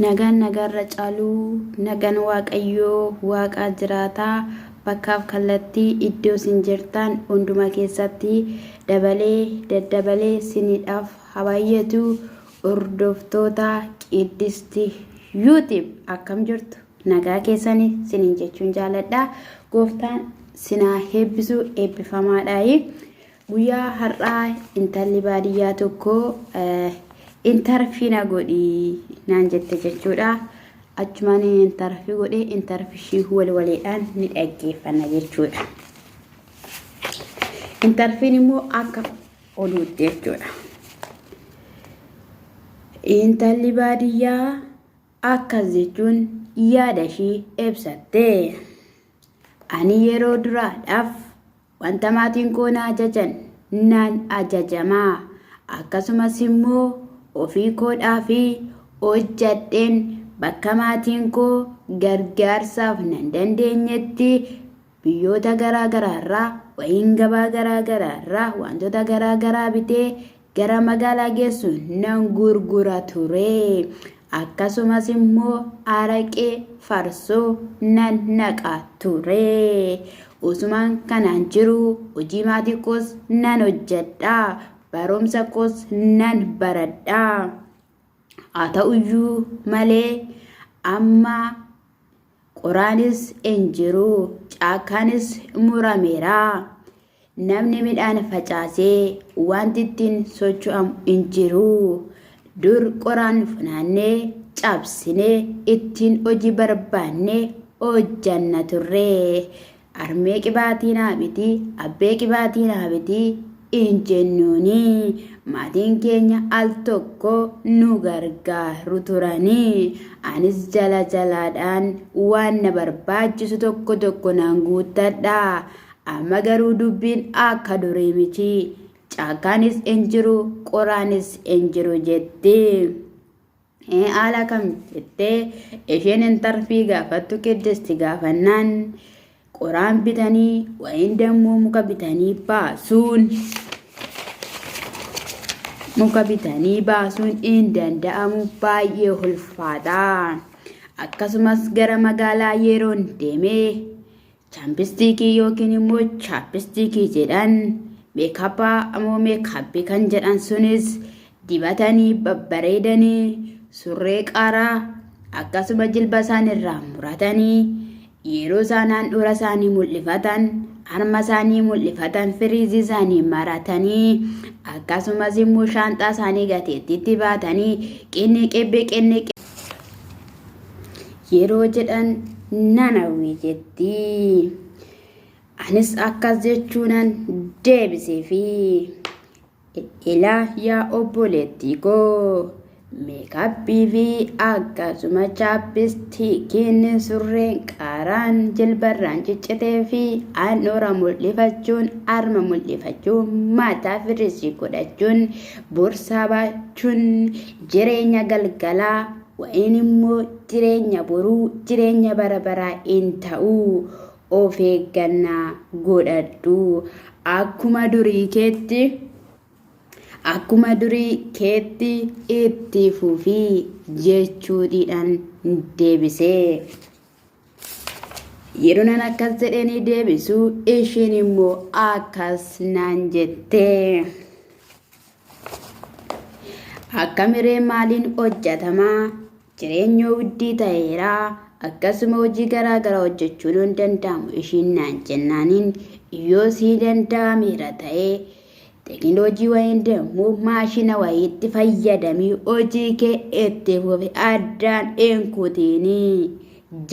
Nagaan nagarra caaluu nagaan waaqayyoo waaqa jiraataa bakkaaf kallattii iddoo sin jirtan hunduma keessatti dabalee daddabalee siniidhaaf habaayyetu hordoftoota qiddisti YouTube akkam jirtu nagaa keessanii sinin jechuun jaaladha gooftaan sinaa heebbisu eebbifamaadhaayi guyyaa har'aa intalli baadiyyaa tokko interfina godhi naan jette jechuudha achumaan interfi godhe interfishii walwaleedhaan ni dhaggeeffanna jechuudha interfiin immoo akka oduutti jechuudha intalli baadiyyaa akkas jechuun yaada ishii ibsatte ani yeroo duraadhaaf wanta maatiin koo na ajajan naan ajajamaa akkasumas immoo ofii koodhaa fi hojjadheen bakka maatiin koo gargaarsaaf nan dandeenyetti biyyoota garaagaraarraa wayiin gabaa garaagaraarraa wantoota garaagaraa bitee gara magaalaa geessu nan gurgura ture akkasumas immoo araqee farsoo nan naqaa ture usumaan kanaan jiru hojii maatii koos nan hojjedha barumsa koos nan baradha haa ta'uyyuu malee amma qoraanis hin jiru caakkaanis murameera namni midhaan facaasee wanti ittiin socho'amu hin jiru dur qoraan funaannee cabsinee ittiin hojii barbaannee hojjanna turre armee qibaatii naa biti abbee qibaatii naa biti injennuuni maatiin keenya al tokko nu gargaaru turanii anis jala jalaadhaan waan na barbaachisu tokko tokko nan guuttadha amma garuu dubbiin akka durii miti caakkaanis hin jiru qoraanis hin jiru jetti haala kam jettee isheen intarfii gaafattu qiddisti gaafannaan qoraan bitanii wayiin dammoo muka bitanii baasuun hin danda'amu baay'ee ulfaata akkasumas gara magaalaa yeroon deemee chaappistiikii yookiin immoo chaappistiikii jedhan meekappaa ammoo meekappii kan jedhan sunis dibatanii babbareedanii surree qaaraa akkasuma jilba isaaniirraa muratanii yeroo isaan dura isaanii mul'ifatan harma isaanii mul'ifatan firiizii isaanii maratanii akkasumas immoo shaanxaa isaanii gateettiitti baatanii qinni yeroo jedhan nanawwii jetti anis akkas jechuunan deebisee fi ilaa yaa obboleettii koo meekappii fi akkasuma chaappistiikiin surreen qaaraan jilbarraan ciccitee fi handhuura mul'ifachuun harma mul'ifachuun mataa firiizii godhachuun boorsaa baachuun jireenya galgalaa wayiin immoo jireenya boruu jireenya bara baraa hin ta'u of eeggannaa godhadhu akkuma durii keetti itti fufii jechuudhaan deebisee yeroo nan akkas jedhanii deebisu isheen immoo akkas naan jette akka miree maaliin hojjetamaa jireenya wuddii ta'eera akkasuma hojii garaagaraa hojjechuun hin danda'amu ishiin naan jennaaniin yoo sii danda'ameera ta'ee teekinooloojii wayiin deemu maashina wayiitti fayyadamii hojii kee itti fufi addaan eenkuutiini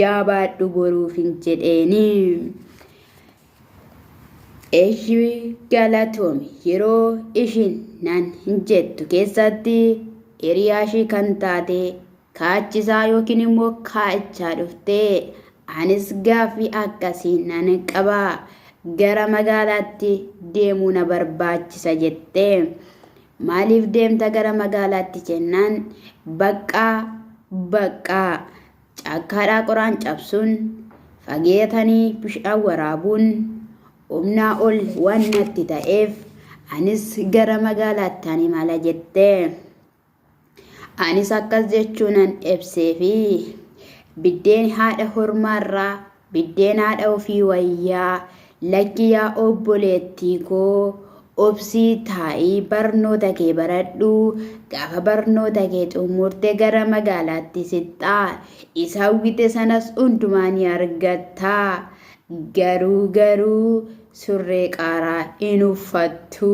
jabaadhu boruuf hin jedheeni ishii galatoomi yeroo ishiin nan hin jettu keessatti hiriyaashii kan taate kaachisaa yookiin immoo kaachaa dhuftee anis gaaffii akkasii nan qabaa gara magaalaatti deemuu na barbaachisa jettee maaliif deemta gara magaalaatti jennaan bakka caakkaadhaa qoraan cabsuun fageetanii bishaan waraabuun humnaa ol waan natti ta'eef anis gara magaalaatti imala jette. Anis akkas jechuunan ibsee fi biddeen haadha hormaarraa biddeen haadha ofii wayyaa lakki yaa obboleettii koo obsii taa'ii barnoota kee baradhu gaafa barnoota kee xumurte gara magaalaatti sixxaa isa hawwite sanas hundumaa ni argatta garuu surree qaaraa hin uffattu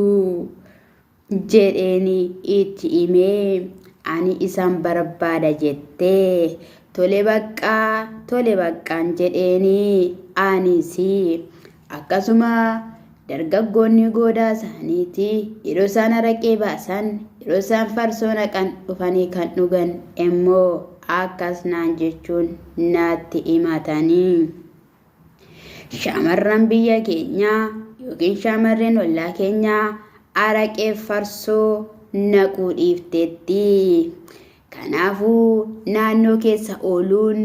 jedheeni itti himee ani isan barbaada jettee tole baqqaan jedheeni anisi akkasuma dargaggoonni goodaa isaaniiti yeroo isaan araqee baasan yeroo isaan farsoo naqan dhufanii kan dhugan immoo akkas naan jechuun naatti himatanii. Shamarran biyya keenyaa yookiin shamarreen ollaa keenyaa araqee farsoo naquu dhiifteetti. Kanaafuu naannoo keessa ooluun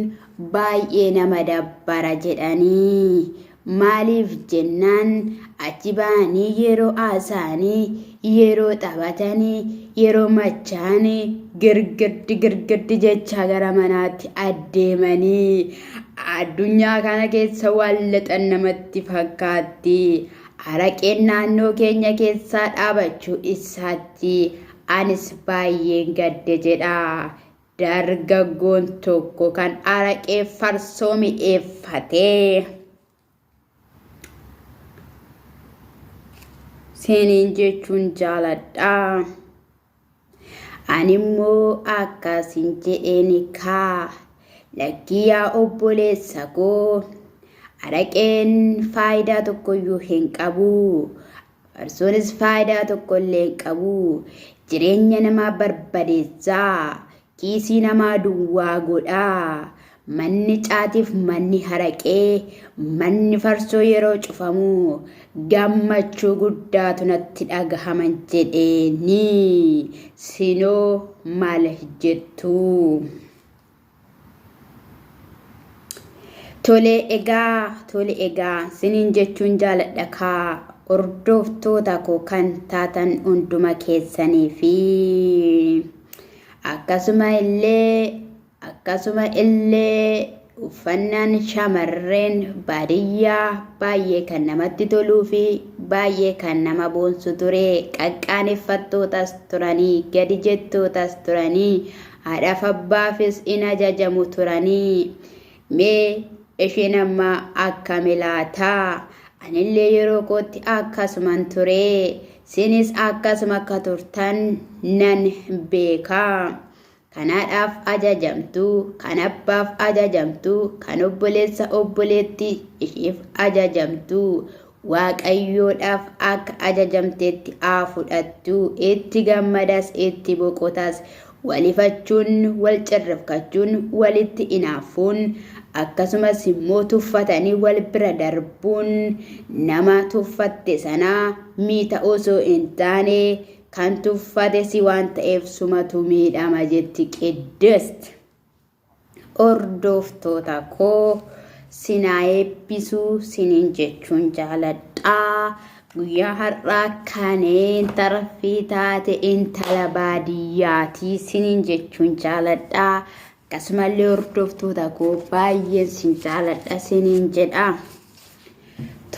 baay'ee nama dabbara jedhanii. Maaliif jennaan achi ba'anii yeroo haasa'anii yeroo taphatanii yeroo machaanii girgirdi jechaa gara manaatti adeemanii addunyaa kana keessa waan lixan namatti fakkaatti. Araqeen naannoo keenya keessaa dhaabachuu isaatti anis baay'een gadde jedha. Dargaggoon tokko kan araqee farsoo mi'eeffatee seenin jechuun jaaladha. Animmoo akkasin jedheeni kaa lakkii yaa obboleessa koo araqeen faayidaa tokkoyyuu hin qabu. Farsoonis faayidaa tokkollee hin qabu. Jireenya namaa barbadeessaa kiisii namaa duwwaa godhaa. Manni caatiif manni haraqee manni farsoo yeroo cufamu gammachuu guddaatu natti dhagahaman jedheeni sinoo maal jettu. Tole egaa sinin jechuun jaaladha kaa hordoftoota koo kan taatan hunduma keessanii fi akkasuma illee uffannaan shamarreen baadiyyaa baay'ee kan namatti toluu fi baay'ee kan nama boonsu ture. Qaqqaaneffattootas turanii gadi jettootas turanii haadhaaf abbaafis in ajajamu turanii. Mee isheen amma akkami laata? Anillee yeroo kootti akkasuman ture. Sinis akkasuma akka turtan nan beekaa. Kanaadhaaf ajajamtu, kan abbaaf ajajamtu, kan obboleetti isheef ajajamtu. Waaqayyoodhaaf akka ajajamteetti haa fudhattu. Itti gammadas itti boqotas. Walifachuun, wal cirrifkachuun, walitti inaafuun akkasumas immoo tuffatanii wal bira darbuun nama tuffatte sanaa miita osoo hin taane kan tuffate si waan ta'eef sumatu miidhama jetti Qidist. Hordoftoota koo sinaa eebbisuu sinin jechuun jaaladha. Guyyaa har'aa kaneen tarfii taate intala baadiyyaati sinin jechuun jaaladha. Akkasumallee hordoftoota koo baay'een sin jaaladha sinin jedha.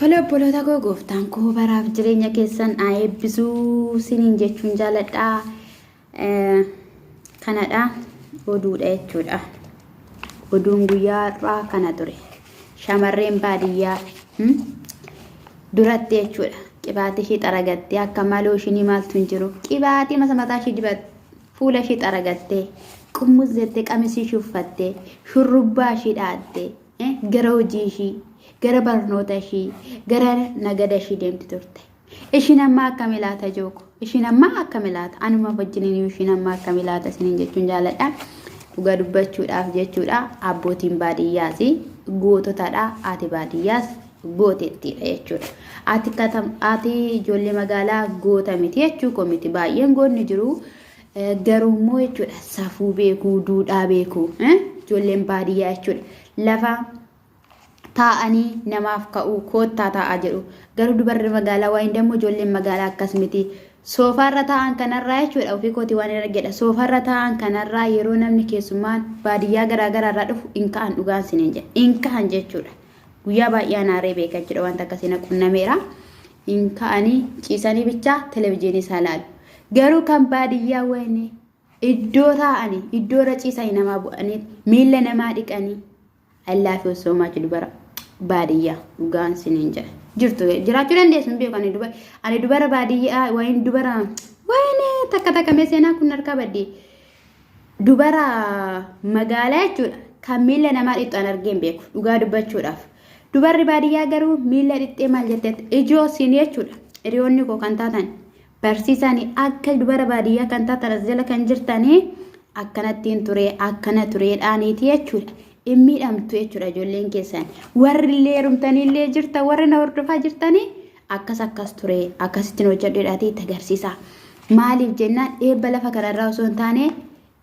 Tole obboloota koo gooftaan koo baraaf jireenya keessan haa eebbisuu sinin jechuun jaaladha. Kanadha oduudha jechuudha. Oduun guyyaa har'aa kana ture. Shamarreen baadiyyaa duratti jechuudha. Qibaatii ishee xaragattee akka maloo ishii maaltu hin jiru. Qibaatii mataa ishee dibatte fuula ishee xaragattee qummus jettee qamisii ishee uffattee shurrubbaa ishee dha'attee gara hojii ishee gara barnoota ishee gara nagada ishee deemti turte. Ishiin amma akkami laata jooko? Ishiin amma akkami laata? Anuma wajjiniin ishiin amma akkami laata sinin jechuun jaaladha. Dhugaa dubbachuudhaaf jechuudha. Abbootiin baadiyyaas goototadha. Haati baadiyyaas gootettiidha jechuudha. Haati ijoollee magaalaa goota miti jechuu koo miti. Baay'een goonni jiru. Garuu immoo jechuudha safuu beekuu, duudhaa beekuu. Ijoolleen baadiyyaa jechuudha. Lafa taa'anii namaaf ka'u koottaa taa'aa jedhu garuu dubarri magaalaa waa indammoo ijoolleen magaalaa akkas miti soofarra taa'an kanarraa jechuudha ofii kooti waan argedha soofarra taa'an kanarraa yeroo namni keessummaan baadiyyaa garaagaraa irraa dhufu inkaan dhugaan siniin jedha inkaan jechuudha guyyaa baay'ee naaree beekan jedha wanta akkasii qunnameera inkaanii ciisanii bichaa televiiziyoonii isaa ilaalu garuu kan baadiyyaa wayne iddoo taa'anii iddoo irra ciisanii namaa bu'anii miilla namaa dhiqanii allaafi osoo maachi dubara baadiyyaa dhugaan siniin jedha jirtu jiraachuu dandeessu beeku ani dubara baadiyyaa wayin dubara wayne takka meeseenaa kun harka baddi dubara magaalaa jechuudha kan miilla namaa dhixxan argeen beeku dhugaa dubbachuudhaaf dubarri baadiyyaa garuu miilla dhixxee maal jetteet ijoo siin jechuudha hiriyoonni koo kan taatan barsiisanii akka dubara baadiyyaa kan taatan as jala kan jirtanii akkanattiin ture akkana tureedhaaniiti jechuudha immiidhamtu jechuudha ijoolleen keessan warri illee heerumtanii illee jirta warri na hordofaa jirtanii akkas ture akkasittiin hojjedheedhaatii agarsiisa maaliif jennaan eebba lafa kanarraa osoo hin taane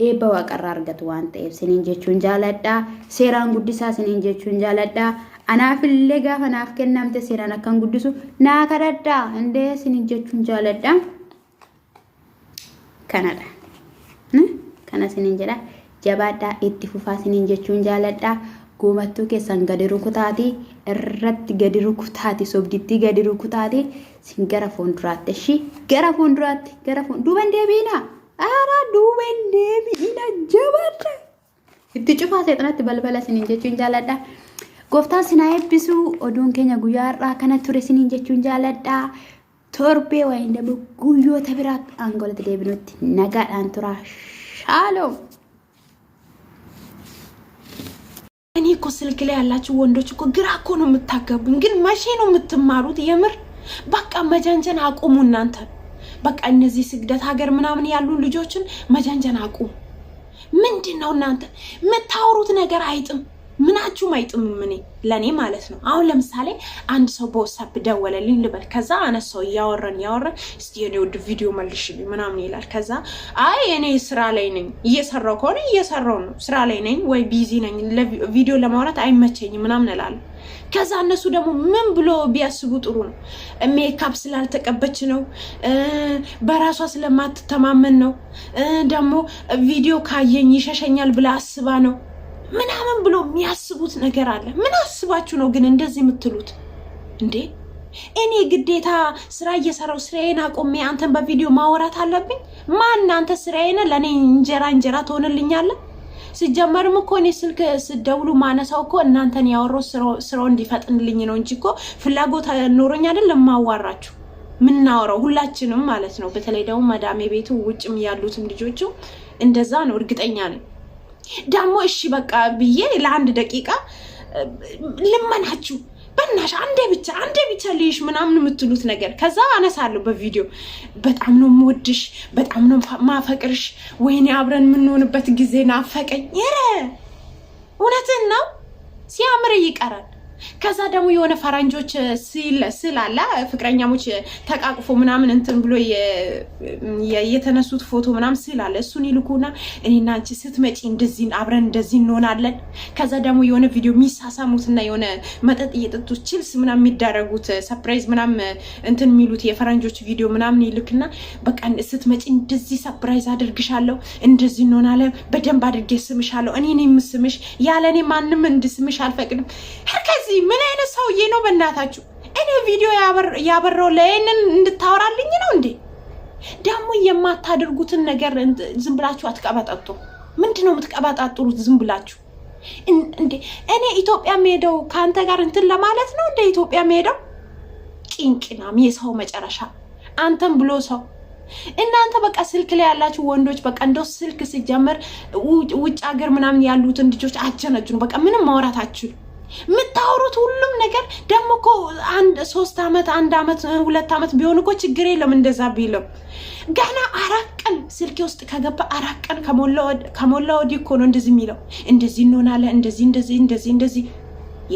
eebba waaqarraa argatu waan ta'eef siniin jechuun jaaladhaa seeraan guddisaa siniin jechuun jaaladhaa anaaf illee gaafa naaf kennamte seeraan akkan guddisu naa kadhadhaa indee siniin jechuun jaaladhaa kanadha kana siniin jedha jabaadhaa itti fufaa siniin jechuun jaaladhaa goomattuu keessan gadi rukutaati irratti gadi rukutaati sobditti gadi rukutaati sin gara fuulduraatti shi gara fuulduraatti duuban deebiina ara duuban deebiina jabaadha itti cufaa seexanatti balbala siniin jechuun jaaladhaa gooftaan sinaa eebbisuu oduun keenya guyyaa har'aa kana ture siniin jechuun jaaladhaa torbee wayin dabo guyyoota biraa angolatti deebinutti nagaadhaan tura shalom እኔ እኮ ስልክ ላይ ያላችሁ ወንዶች እኮ ግራ እኮ ነው የምታገቡኝ ግን መቼ ነው የምትማሩት የምር በቃ መጃንጀን አቁሙ እናንተ በቃ እነዚህ ስግደት ሀገር ምናምን ያሉ ልጆችን መጃንጀን አቁሙ ምንድነው እናንተ የምታወሩት ነገር አይጥም ምናችሁም አይጥምም እኔ ለኔ ማለት ነው አሁን ለምሳሌ አንድ ሰው በWhatsApp ደወለልኝ ልበል ከዛ አነሳው ያወራን እስቲ የኔ ወድ ቪዲዮ መልሽልኝ ምናምን ይላል ከዛ አይ እኔ ስራ ላይ ነኝ እየሰራው ከሆነ እየሰራው ነው ስራ ላይ ነኝ ወይ ቢዚ ነኝ ለቪዲዮ ለማውራት አይመቸኝም ምናምን እላለሁ ከዛ እነሱ ደግሞ ምን ብሎ ቢያስቡ ጥሩ ነው ሜካፕ ስላልተቀበች ነው በራሷ ስለማትተማመን ነው ደግሞ ቪዲዮ ካየኝ ይሸሸኛል ብላ አስባ ነው ምናምን ብሎ የሚያስቡት ነገር አለ ምን አስባችሁ ነው ግን እንደዚህ የምትሉት እንዴ እኔ ግዴታ ስራ እየሰራው ስራዬን አቆሜ አንተን በቪዲዮ ማውራት አለብኝ ማን አንተ ስራዬን ለኔ እንጀራ ትሆንልኛለህ ሲጀመርም እኮ እኔ ስልክ ስደውሉ ማነሳው እኮ እናንተን ያወራው ስራው እንዲፈጥንልኝ ነው እንጂ እኮ ፍላጎት ኖሮኝ አይደለም ማዋራችሁ ምን ናወራው ሁላችንም ማለት ነው በተለይ ደግሞ ማዳሜ ቤቱ ውጭም ያሉትም ልጆቹ እንደዛ ነው እርግጠኛ ነኝ ዳሞ እሺ በቃ ብዬ ለአንድ ደቂቃ ልመናችሁ በእናትሽ አንዴ ብቻ ልይሽ ምናምን የምትሉት ነገር ከዛ አነሳለሁ በቪዲዮ በጣም ነው የምወድሽ በጣም ነው ማፈቅርሽ ወይኔ አብረን የምንሆንበት ጊዜ ናፈቀኝ የረ እውነትን ነው ሲያምር ይቀራል ከዛ ደግሞ የሆነ ፈራንጆች ሲል አለ ፍቅረኛሞች ተቃቅፎ ምናምን እንትን ብሎ የተነሱት ፎቶ ምናምን ሲል አለ እሱን ይልኩና እኔና አንቺ ስትመጪ እንደዚህ አብረን እንደዚህ እንሆናለን ከዛ ደግሞ የሆነ ቪዲዮ ሚሳሳሙትና የሆነ መጠጥ እየጠጡ ቺልስ ምናምን የሚዳረጉት ሰርፕራይዝ ምናምን እንትን የሚሉት የፈራንጆች ቪዲዮ ምናምን ይልክና በቃ ስትመጪ እንደዚህ ሰርፕራይዝ አድርግሻለሁ እንደዚህ እንሆናለን በደንብ አድርጌ ስምሻለሁ እኔ ነኝ የምስምሽ ያለኔ ማንንም እንድስምሽ አልፈቅድም ከዚህ ምን አይነት ሰውዬ ነው በእናታችሁ እኔ ቪዲዮ ያበረው ለእነን እንድታወራልኝ ነው እንዴ ደግሞ የማታደርጉትን ነገር ዝም ብላችሁ አትቀባጣጡ ምንድነው የምትቀባጣጡት ዝም ብላችሁ እንዴ እኔ ኢትዮጵያ ሄደው ካንተ ጋር እንትን ለማለት ነው እንደ ኢትዮጵያ ሄደው ቂንቂናም የሰው መጨረሻ አንተም ብሎ ሰው እናንተ በቃ ስልክ ላይ ያላችሁ ወንዶች በቃ እንደው ስልክ ሲጀመር ውጭ ሀገር ምናምን ያሉትን ልጆች አጀነጁ በቃ ምንም ማውራታችሁ ምታወሩት ሁሉም ነገር ደግሞ እኮ 3 አመት 1 አመት 2 አመት ቢሆን እኮ ችግር የለም እንደዛ ቢልም ገና 4 ቀን ስልክ ውስጥ ከገባ 4 ቀን ከሞላ ወዲህ እኮ ነው እንደዚህ የሚለው እንደዚህ እንሆናለን እንደዚህ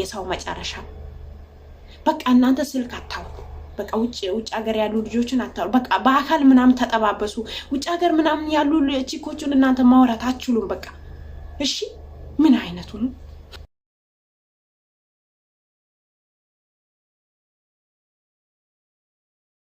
የሰው መጨረሻ በቃ እናንተ ስልክ አታውሩ በቃ ውጭ ሀገር ያሉ ልጆችን አታውሩ በቃ በአካል ምናምን ተጠባበሱ ውጭ ሀገር ምናምን ያሉ ቺኮቹን እናንተ ማውራት አትችሉም በቃ እሺ ምን አይነቱ ነው